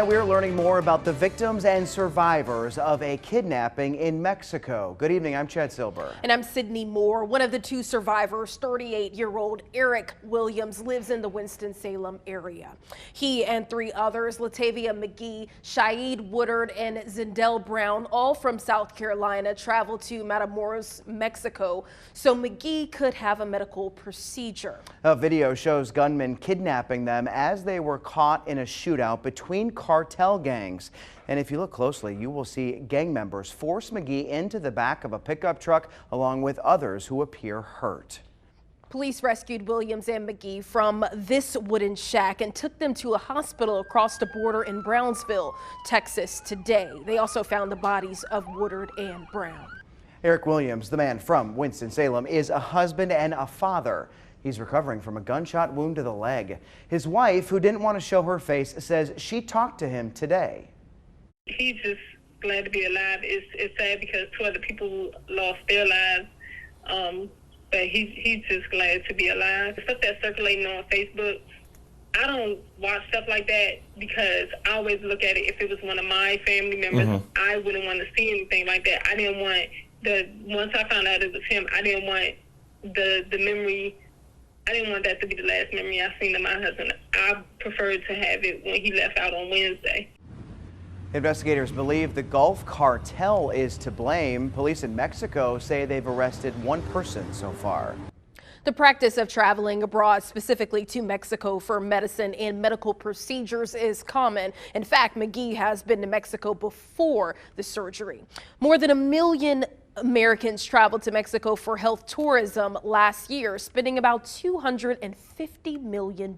Tonight we're learning more about the victims and survivors of a kidnapping in Mexico. Good evening, I'm Chad Silber. And I'm Sydney Moore. One of the two survivors, 38-year-old Eric Williams, lives in the Winston-Salem area. He and three others, Latavia McGee, Shaeed Woodard, and Zindell Brown, all from South Carolina, traveled to Matamoros, Mexico, so McGee could have a medical procedure. A video shows gunmen kidnapping them as they were caught in a shootout between cartel gangs. And if you look closely, you will see gang members force McGee into the back of a pickup truck along with others who appear hurt. Police rescued Williams and McGee from this wooden shack and took them to a hospital across the border in Brownsville, Texas today. They also found the bodies of Woodard and Brown. Eric Williams, the man from Winston-Salem, is a husband and a father. He's recovering from a gunshot wound to the leg. His wife, who didn't want to show her face, says she talked to him today. He's just glad to be alive. It's sad because two other people lost their lives, but he's just glad to be alive. Stuff that's circulating on Facebook, I don't watch stuff like that because I always look at it. If it was one of my family members, I wouldn't want to see anything like that. I didn't want once I found out it was him, I didn't want the memory. I didn't want that to be the last memory I seen of my husband. I preferred to have it when he left out on Wednesday. Investigators believe the Gulf cartel is to blame. Police in Mexico say they've arrested one person so far. The practice of traveling abroad, specifically to Mexico for medicine and medical procedures, is common. In fact, McGee has been to Mexico before the surgery. More than 1 million Americans traveled to Mexico for health tourism last year, spending about $250 million.